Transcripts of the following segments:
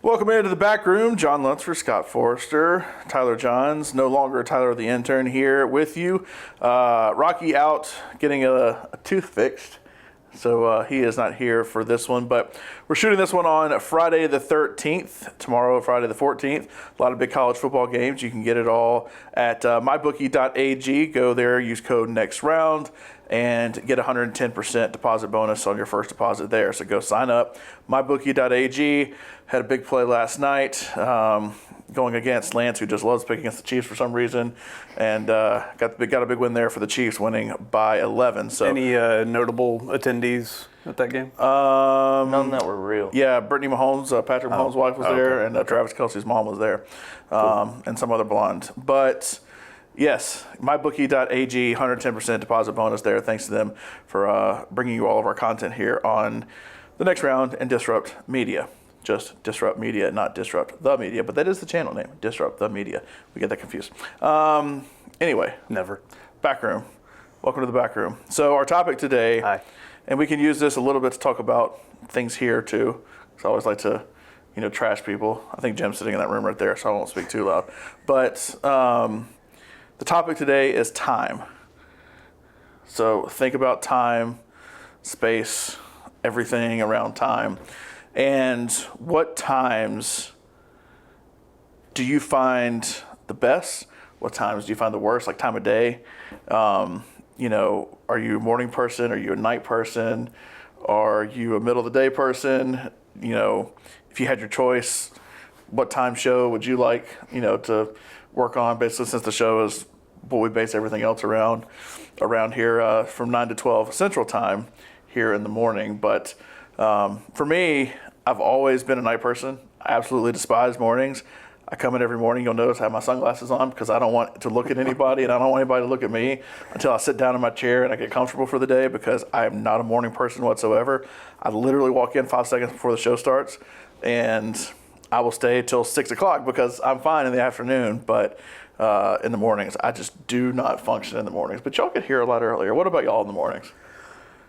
Welcome into the back room. John Lunceford, Scott Forrester, Tyler Johns, no longer Tyler the intern here with you. Rocky out getting a tooth fixed, so he is not here for this one. But we're shooting this one on Friday the 13th, tomorrow, Friday the 14th. A lot of big college football games. You can get it all at mybookie.ag. Go there, use code NEXTROUND, and get 110% deposit bonus on your first deposit there. So go sign up. mybookie.ag. Had a big play last night going against Lance, who just loves picking against the Chiefs for some reason, and got a big win there for the Chiefs, winning by 11. So any notable attendees at that game? None that were real. Yeah, Brittany Mahomes, Patrick Mahomes' wife was there, and Travis Kelce's mom was there, and some other blonde. But yes, mybookie.ag, 110% deposit bonus there. Thanks to them for bringing you all of our content here on The Next Round and Disrupt Media. Just Disrupt Media, not Disrupt the Media, but that is the channel name, Disrupt the Media. We get that confused. Anyway. Never. Back room. Welcome to the back room. So our topic today, Hi. And we can use this a little bit to talk about things here too, because I always like to, trash people. I think Jim's sitting in that room right there, so I won't speak too loud. But the topic today is time. So think about time, space, everything around time. And what times do you find the best? What times do you find the worst, like time of day? Are you a morning person? Are you a night person? Are you a middle of the day person? If you had your choice, what time show would you like, to work on? Basically, since the show is what we base everything else around here from 9 to 12 Central Time here in the morning. But for me, I've always been a night person. I absolutely despise mornings. I come in every morning, you'll notice I have my sunglasses on because I don't want to look at anybody and I don't want anybody to look at me until I sit down in my chair and I get comfortable for the day, because I am not a morning person whatsoever. I literally walk in 5 seconds before the show starts and I will stay till 6 o'clock because I'm fine in the afternoon, but in the mornings, I just do not function in the mornings. But y'all get here a lot earlier. What about y'all in the mornings?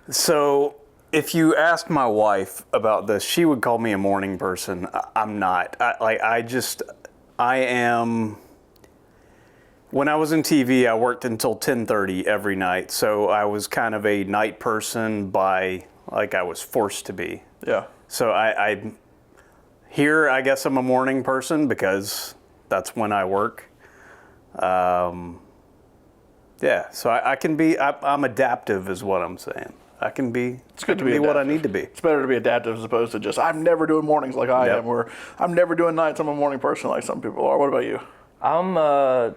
So if you asked my wife about this, she would call me a morning person. I'm not. I am. When I was in TV, I worked until 10:30 every night. So I was kind of a night person I was forced to be. Yeah. So I here, I guess I'm a morning person because that's when I work. Yeah, so I can be, I'm adaptive is what I'm saying. I can be, it's good to be what I need to be. It's better to be adaptive as opposed to just, I'm never doing mornings like I am, or I'm never doing nights. I'm a morning person like some people are. What about you? I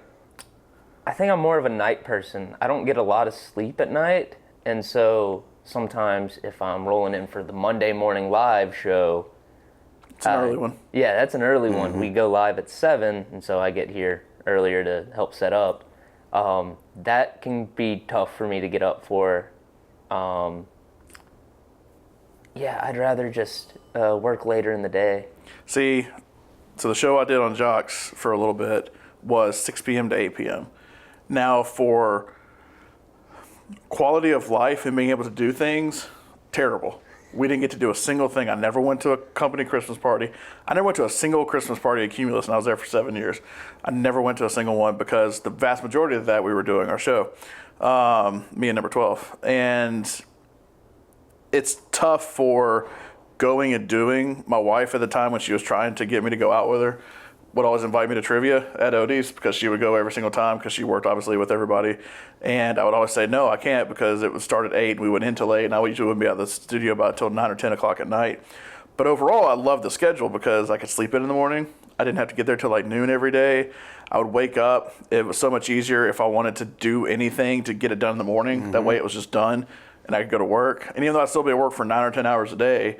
think I'm more of a night person. I don't get a lot of sleep at night, and so sometimes if I'm rolling in for the Monday morning live show. It's an early one. Yeah, that's an early one. We go live at 7, and so I get here earlier to help set up. That can be tough for me to get up for. I'd rather just work later in the day. See, so the show I did on Jocks for a little bit was 6 p.m. to 8 p.m. Now, for quality of life and being able to do things, terrible. We didn't get to do a single thing. I never went to a company Christmas party. I never went to a single Christmas party at Cumulus, and I was there for 7 years. I never went to a single one because the vast majority of that we were doing our show, me and Number 12. And it's tough for going and doing. My wife at the time, when she was trying to get me to go out with her, would always invite me to trivia at Odie's because she would go every single time because she worked obviously with everybody. And I would always say, no, I can't, because it would start at 8 and we went in till late, and I usually wouldn't be out of the studio about till 9 or 10 o'clock at night. But overall, I loved the schedule because I could sleep in the morning. I didn't have to get there till like noon every day. I would wake up. It was so much easier if I wanted to do anything to get it done in the morning. Mm-hmm. That way it was just done and I could go to work. And even though I'd still be at work for 9 or 10 hours a day,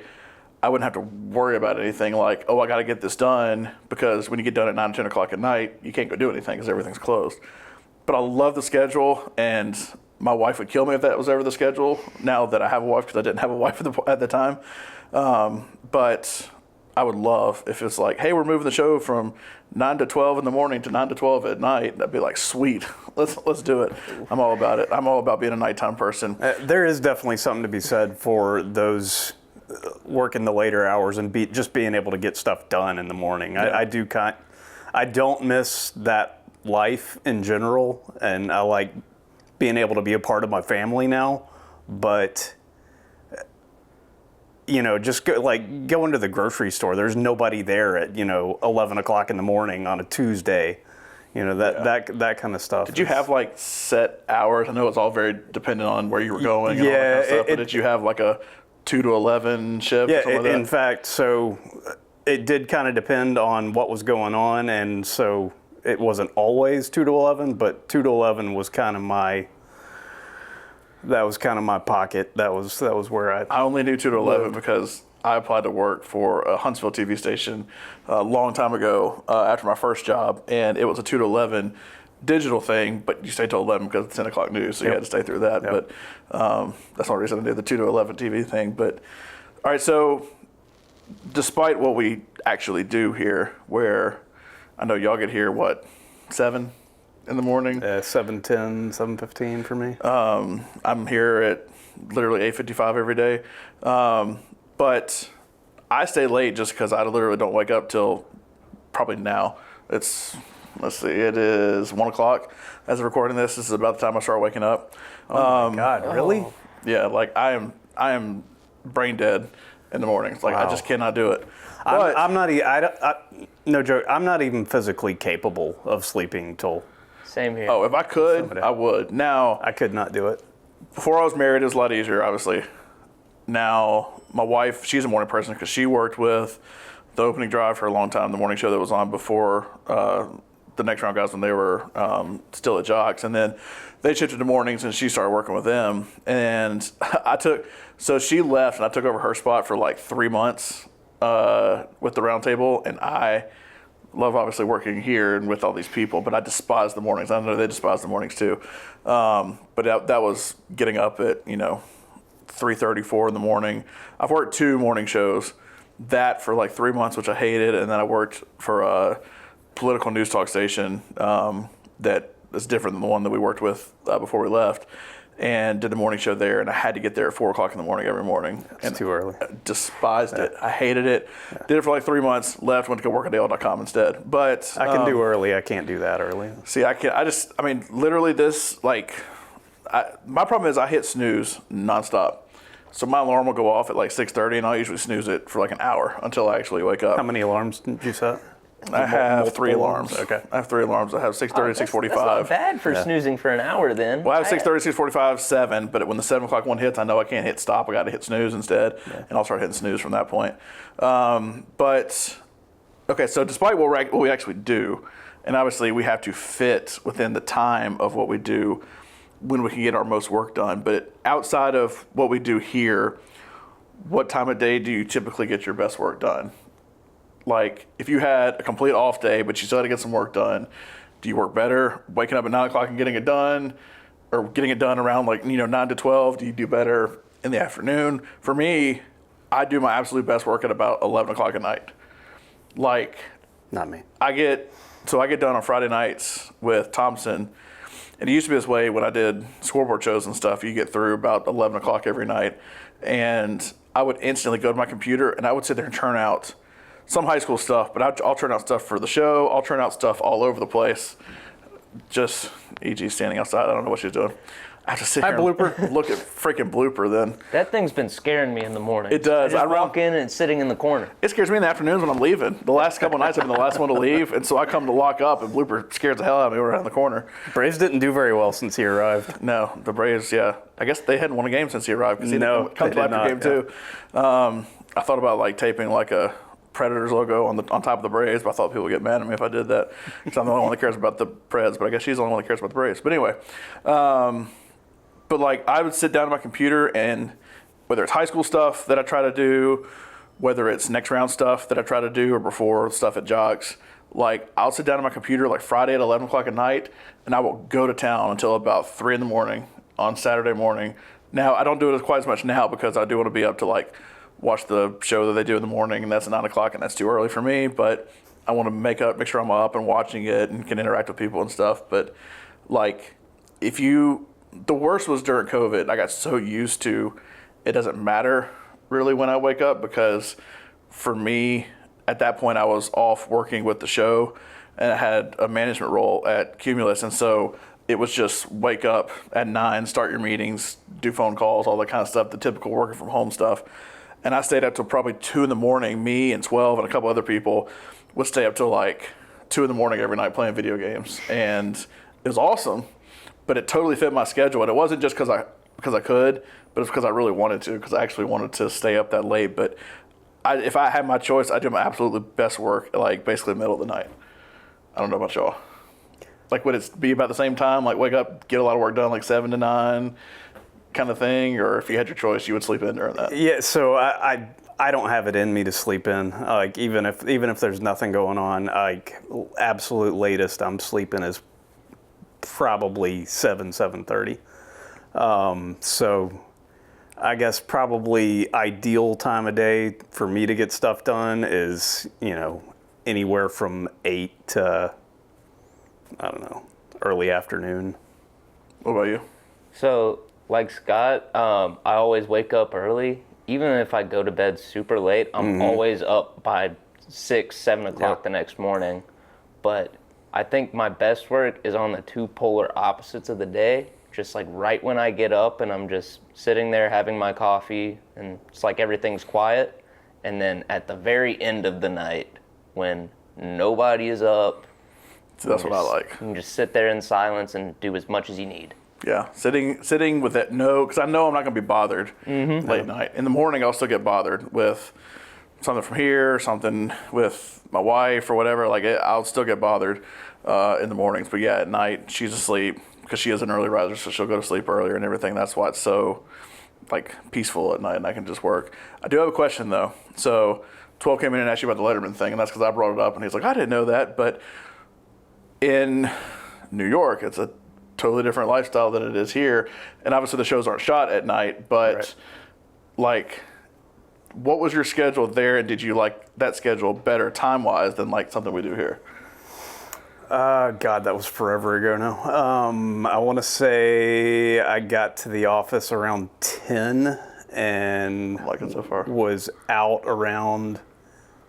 I wouldn't have to worry about anything like, I got to get this done, because when you get done at 9 or 10 o'clock at night, you can't go do anything because everything's closed. But I love the schedule, and my wife would kill me if that was ever the schedule, now that I have a wife, because I didn't have a wife at the time. But I would love if it's like, hey, we're moving the show from 9 to 12 in the morning to 9 to 12 at night. I'd be like, sweet, let's do it. I'm all about it. I'm all about being a nighttime person. There is definitely something to be said for those working the later hours and just being able to get stuff done in the morning. I don't miss that life in general, and I like being able to be a part of my family now. But just going to the grocery store. There's nobody there at 11 o'clock in the morning on a Tuesday. That kind of stuff. Did you have like set hours? I know it's all very dependent on where you were going. And all that kind of stuff, but did you have like a 2 to 11 shift? Yeah, or something like that? in fact, so it did kind of depend on what was going on, and so it wasn't always 2 to 11, but 2 to 11 was kind of my. That was kind of my pocket. That was where I only knew 2 to 11 because I applied to work for a Huntsville TV station a long time ago after my first job, and it was a 2 to 11 digital thing, but you stayed till 11 because it's 10 o'clock news, so you had to stay through that. Yep. But that's the only reason I did the 2 to 11 TV thing. But all right, so despite what we actually do here, where I know y'all get here, 7 in the morning? 7:10, 7:15 for me. I'm here at literally 8:55 every day. But I stay late just because I literally don't wake up till probably now. It is 1 o'clock as of recording this. This is about the time I start waking up. Oh my God, really? Yeah, like I am brain dead in the mornings. Like, wow. I just cannot do it. But I'm not. No joke. I'm not even physically capable of sleeping till. Same here. Oh, if I could, I would. Now, I could not do it. Before I was married, it was a lot easier, obviously. Now, my wife, she's a morning person because she worked with the opening drive for a long time, the morning show that was on before the Next Round guys when they were still at Jocks. And then they shifted to mornings and she started working with them. And so she left and I took over her spot for like 3 months with the round table. And I love obviously working here and with all these people, but I despise the mornings. I know they despise the mornings too. But that was getting up at, 3:30, 4 in the morning. I've worked 2 morning shows, that for like 3 months, which I hated. And then I worked for a political news talk station that is different than the one that we worked with before we left, and did the morning show there. And I had to get there at 4 o'clock in the morning every morning. It's too early. I despised it. I hated it. Yeah. Did it for like 3 months, left, went to go work at AOL.com instead. But I can do early. I can't do that early. See, literally this, my problem is I hit snooze nonstop. So my alarm will go off at like 6:30, and I'll usually snooze it for like an hour until I actually wake up. How many alarms did you set? I have 3 alarms. Okay. I have 3 alarms. I have 6:30, 6:45. That's not bad for snoozing for an hour then. Well, I have 6:30, 6:45, 7, but when the 7 o'clock one hits, I know I can't hit stop. I got to hit snooze instead, and I'll start hitting snooze from that point. Okay, so despite what we actually do, and obviously we have to fit within the time of what we do when we can get our most work done, but outside of what we do here, what time of day do you typically get your best work done? Like, if you had a complete off day, but you still had to get some work done, do you work better waking up at 9 o'clock and getting it done, or getting it done around 9 to 12? Do you do better in the afternoon? For me, I do my absolute best work at about 11 o'clock at night. Not me. I get done on Friday nights with Thompson, and it used to be this way when I did scoreboard shows and stuff. You get through about 11 o'clock every night, and I would instantly go to my computer and I would sit there and turn out some high school stuff, but I'll turn out stuff for the show. I'll turn out stuff all over the place. Just E.G. standing outside. I don't know what she's doing. I have to sit here and look at freaking Blooper then. That thing's been scaring me in the morning. It does. I walk in and it's sitting in the corner. It scares me in the afternoons when I'm leaving. The last couple of nights I've been the last one to leave, and so I come to lock up, and Blooper scares the hell out of me around the corner. Braves didn't do very well since he arrived. No, the Braves, yeah. I guess they hadn't won a game since he arrived, because he didn't come to after game 2. I thought about taping a Predators logo on top of the Braves, but I thought people would get mad at me if I did that, because I'm the only one that cares about the Preds, but I guess she's the only one that cares about the Braves. But anyway, but I would sit down at my computer, and whether it's high school stuff that I try to do, whether it's next round stuff that I try to do, or before stuff at Jocks, I'll sit down at my computer Friday at 11 o'clock at night, and I will go to town until about 3 in the morning on Saturday morning. Now, I don't do it quite as much now because I do want to be up to watch the show that they do in the morning, and that's at 9 o'clock, and that's too early for me, but I want to make sure I'm up and watching it and can interact with people and stuff. But the worst was during COVID. I got so used to it doesn't matter really when I wake up, because for me, at that point, I was off working with the show, and I had a management role at Cumulus, and so it was just wake up at 9, start your meetings, do phone calls, all that kind of stuff, the typical working from home stuff. And I stayed up till probably 2 in the morning. Me and 12 and a couple other people would stay up till like 2 in the morning every night playing video games, and it was awesome. But it totally fit my schedule, and it wasn't just because I could, but it's because I really wanted to, because I actually wanted to stay up that late. But if I had my choice, I'd do my absolutely best work like basically the middle of the night. I don't know about y'all. Like, would it be about the same time? Like, wake up, get a lot of work done, like 7 to 9 kind of thing? Or if you had your choice, you would sleep in during that? Yeah, so I don't have it in me to sleep in. Like, even if there's nothing going on, like, absolute latest I'm sleeping is probably 7:30. So I guess probably ideal time of day for me to get stuff done is, anywhere from 8 to, I don't know, early afternoon. What about you? So, like Scott, I always wake up early. Even if I go to bed super late, I'm always up by 6, 7 o'clock the next morning. But I think my best work is on the two polar opposites of the day. Just like right when I get up and I'm just sitting there having my coffee and it's like everything's quiet. And then at the very end of the night when nobody is up. So that's what I like. You can just sit there in silence and do as much as you need. Yeah, sitting with that because I know I'm not going to be bothered late night. In the morning, I'll still get bothered with something from here, something with my wife or whatever. Like, I'll still get bothered in the mornings. But yeah, at night, she's asleep because she is an early riser, so she'll go to sleep earlier and everything. That's why it's so, like, peaceful at night, and I can just work. I do have a question, though. So 12 came in and asked you about the Letterman thing, and that's because I brought it up, and he's like, I didn't know that. But in New York, it's a totally different lifestyle than it is here, and obviously the shows aren't shot at night, but like, what was your schedule there, and did you like that schedule better time-wise than like something we do here? God, that was forever ago now. I want to say I got to the office around 10 and I like it so far. Was out around,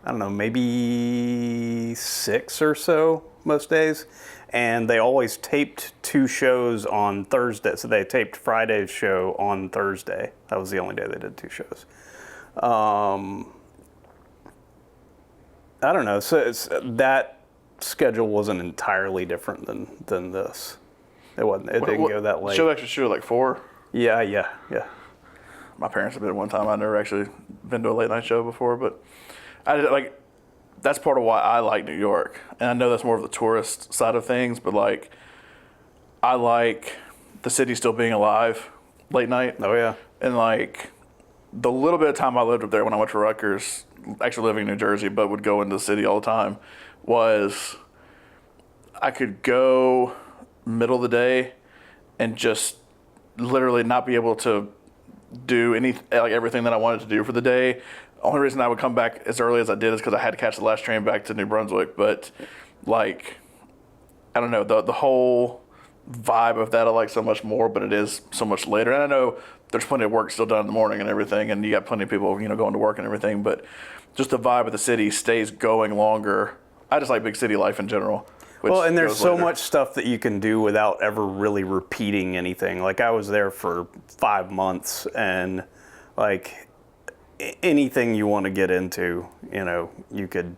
I don't know, maybe 6 or so most days. And they always taped 2 shows on Thursday. So they taped Friday's show on Thursday. That was the only day they did 2 shows. I don't know. So that schedule wasn't entirely different than this. It wasn't. It didn't go that late. Show actually shoot at like 4? Yeah. My parents have been one time. I've never actually been to a late night show before, but I did, like, that's part of why I like New York. And I know that's more of the tourist side of things, but like, I like the city still being alive late night. Oh yeah. And like, the little bit of time I lived up there when I went to Rutgers, actually living in New Jersey, but would go into the city all the time, was I could go middle of the day and just literally not be able to do everything that I wanted to do for the day. Only reason I would come back as early as I did is because I had to catch the last train back to New Brunswick. But like, I don't know, the whole vibe of that I like so much more, but it is so much later. And I know there's plenty of work still done in the morning and everything, and you got plenty of people, going to work and everything, but just the vibe of the city stays going longer. I just like big city life in general. Well, and there's so much stuff that you can do without ever really repeating anything. Like, I was there for 5 months, and like, anything you want to get into, you could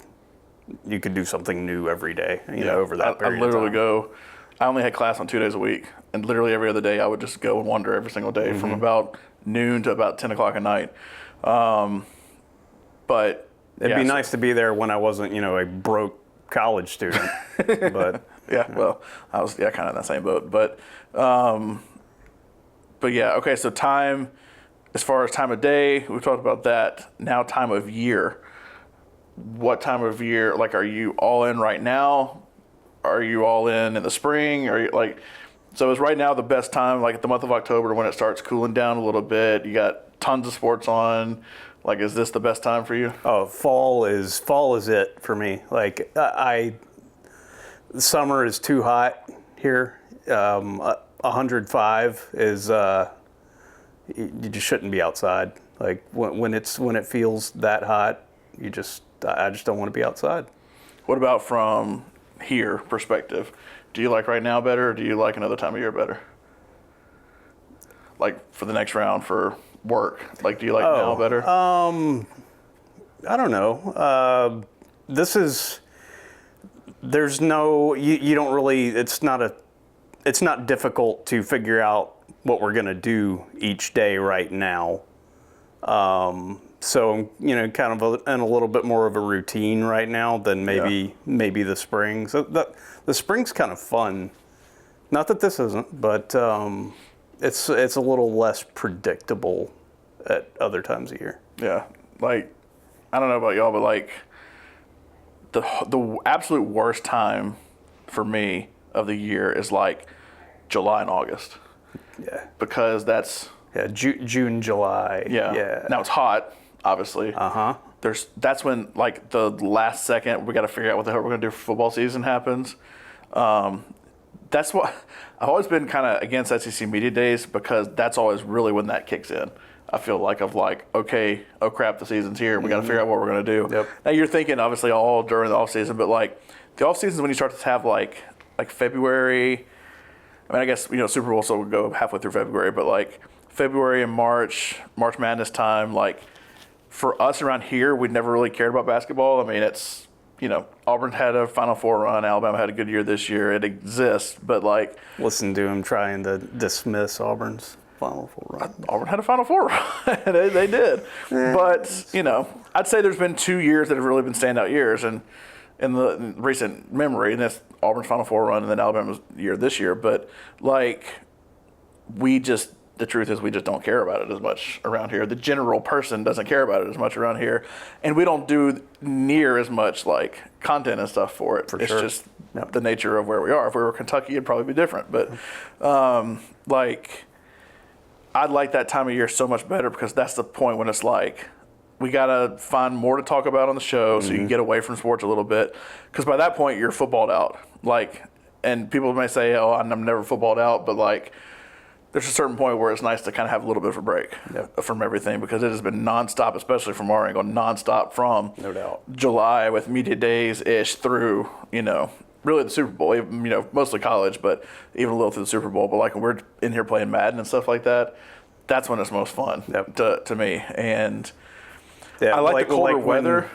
do something new every day, over that period I literally of time. I only had class on 2 days a week, and literally every other day I would just go and wander every single day from about noon to about 10 o'clock at night. But it'd be nice to be there when I wasn't, a broke college student, but well, I was kind of in that same boat, but yeah, okay, so time, as far as time of day, we've talked about that. Now, time of year. What time of year, like, are you all in right now? Are you all in the spring? Are you like, so is right now the best time, like the month of October, when it starts cooling down a little bit? You got tons of sports on. Like, is this the best time for you? Oh, fall is it for me. Like, summer is too hot here. 105 is, you just shouldn't be outside. Like when it feels that hot, I just don't want to be outside. What about from here perspective? Do you like right now better, or do you like another time of year better? Like for the next round for work, like do you like now better? I don't know. There's no, you don't really, it's not difficult to figure out what we're going to do each day right now. So, kind of in a little bit more of a routine right now than maybe the spring. So the spring's kind of fun. Not that this isn't, but it's a little less predictable at other times of year. Yeah, like I don't know about y'all, but like the absolute worst time for me of the year is like July and August. Yeah. Because that's June, July. Yeah. Now it's hot, obviously. That's when like the last second we got to figure out what the hell we're gonna do for football season happens. That's what I've always been kind of against SEC media days, because that's always really when that kicks in. I feel like okay, oh crap, the season's here. We got to figure out what we're gonna do. Yep. Now you're thinking obviously all during the off season, but like the off season is when you start to have like February. I mean, I guess Super Bowl so would go halfway through February, but like February and March Madness time, like for us around here, we'd never really cared about basketball. I mean, it's Auburn had a Final Four run, Alabama had a good year this year. It exists, but like listen to him trying to dismiss Auburn's Final Four run. Auburn had a Final Four run. they did. But, I'd say there's been 2 years that have really been standout years, and in the recent memory, and that's Auburn's Final Four run and then Alabama's year this year. But, like, the truth is we just don't care about it as much around here. The general person doesn't care about it as much around here. And we don't do near as much, like, content and stuff for it. It's just the nature of where we are. If we were Kentucky, it'd probably be different. But, I like that time of year so much better, because that's the point when it's like we got to find more to talk about on the show so you can get away from sports a little bit. Because by that point, you're footballed out. Like, and people may say, oh, I'm never footballed out. But, like, there's a certain point where it's nice to kind of have a little bit of a break from everything, because it has been nonstop, especially from our angle, nonstop from no doubt July with media days-ish through, really the Super Bowl, mostly college, but even a little through the Super Bowl. But like when we're in here playing Madden and stuff like that, that's when it's most fun to me. And I like the colder weather.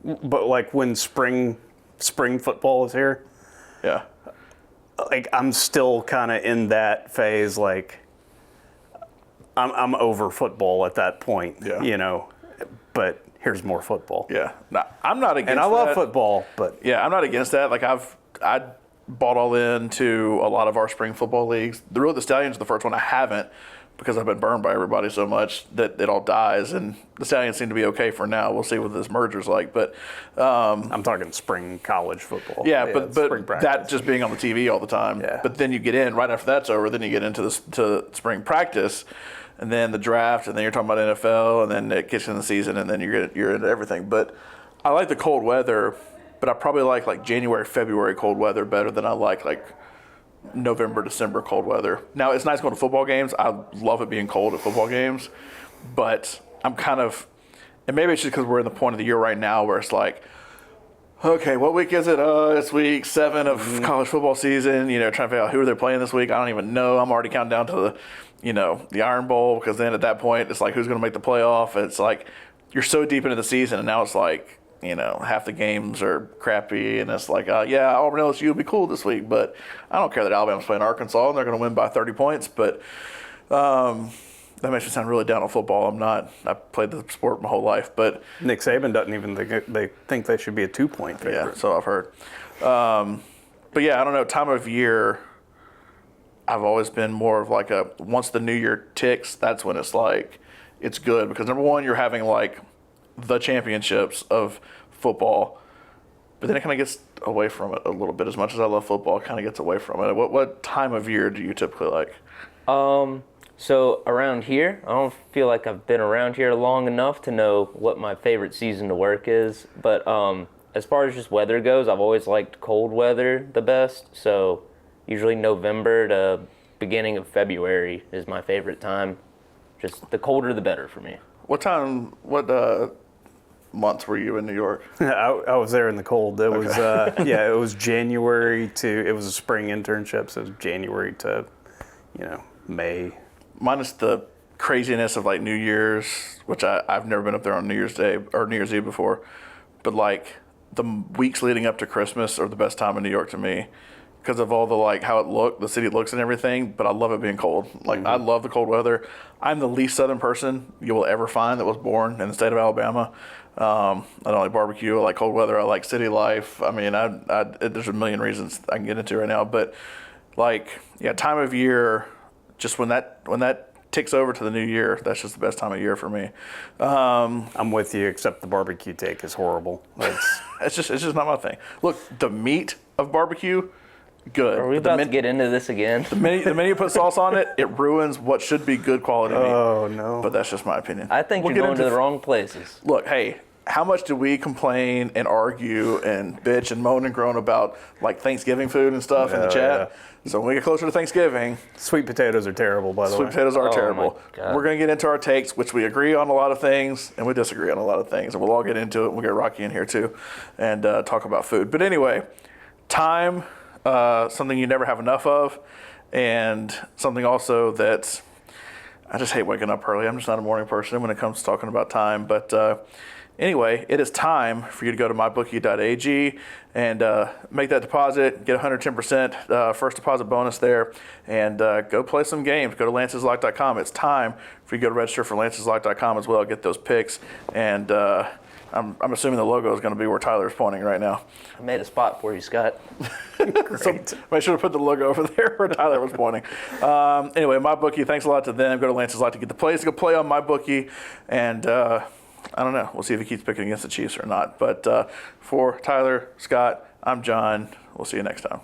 But like when spring football is here, like I'm still kind of in that phase. Like I'm over football at that point, but here's more football. Yeah, now, I'm not against. And I love football, but I'm not against that. Like I bought all into a lot of our spring football leagues. The Stallions are the first one I haven't, because I've been burned by everybody so much that it all dies. And the Stallions seem to be okay for now. We'll see what this merger's like. But I'm talking spring college football. But that just being on the TV all the time. Yeah. But then you get in right after that's over. Then you get into to spring practice, and then the draft, and then you're talking about NFL, and then it gets in the season, and then you're into everything. But I like the cold weather, but I probably like January, February cold weather better than I like November, December cold weather. Now, it's nice going to football games. I love it being cold at football games, but I'm kind of, and maybe it's just because we're in the point of the year right now where it's like, okay, what week is it? It's week 7 of college football season. Trying to figure out who they're playing this week. I don't even know. I'm already counting down to the Iron Bowl, because then at that point it's like who's going to make the playoff. It's like you're so deep into the season, and now it's like half the games are crappy, and it's like Auburn LSU will be cool this week, but I don't care that Alabama's playing Arkansas and they're going to win by 30 points. But that makes me sound really down on football. I'm not. I played the sport my whole life, but Nick Saban doesn't even think they should be a 2-point favorite. Yeah, so I've heard. But I don't know. Time of year, I've always been more of like once the new year ticks, that's when it's like it's good, because number one, you're having like the championships of football, but then it kind of gets away from it a little bit. As much as I love football, it kind of gets away from it. What time of year do you typically like? So around here, I don't feel like I've been around here long enough to know what my favorite season to work is. But as far as just weather goes, I've always liked cold weather the best. So usually November to beginning of February is my favorite time. Just the colder the better for me. What months were you in New York? I was there in the cold. It was it was January to, it was a spring internship, so it was January to, May. Minus the craziness of like New Year's, which I've never been up there on New Year's Day or New Year's Eve before, but like the weeks leading up to Christmas are the best time in New York to me because of all the like how the city looks and everything. But I love it being cold. Like I love the cold weather. I'm the least southern person you will ever find that was born in the state of Alabama. I don't like barbecue. I like cold weather. I like city life. I mean, there's a million reasons I can get into right now, but like time of year, just when that ticks over to the new year, that's just the best time of year for me. I'm with you, except the barbecue take is horrible. It's just not my thing. Look, the meat of barbecue, good. Are we about to get into this again? The minute you put sauce on it, it ruins what should be good quality meat. Oh no! But that's just my opinion. I think you're going to the wrong places. Look, hey, how much do we complain and argue and bitch and moan and groan about like Thanksgiving food and stuff in the chat? So when we get closer to Thanksgiving, sweet potatoes are terrible, by the way. Sweet potatoes are terrible. My God. We're going to get into our takes, which we agree on a lot of things, and we disagree on a lot of things. And we'll all get into it. We'll get Rocky in here, too, and talk about food. But anyway, time, something you never have enough of, and something also that I just hate waking up early. I'm just not a morning person when it comes to talking about time. But anyway, it is time for you to go to mybookie.ag and make that deposit, get 110% first deposit bonus there, and go play some games. Go to lanceslock.com. It's time for you to go to register for lanceslock.com as well, get those picks. And I'm assuming the logo is going to be where Tyler's pointing right now. I made a spot for you, Scott. So make sure to put the logo over there where Tyler was pointing. Anyway, MyBookie, thanks a lot to them. Go to Lance's Lock to get the plays to go play on MyBookie. And I don't know. We'll see if he keeps picking against the Chiefs or not. But for Tyler, Scott, I'm John. We'll see you next time.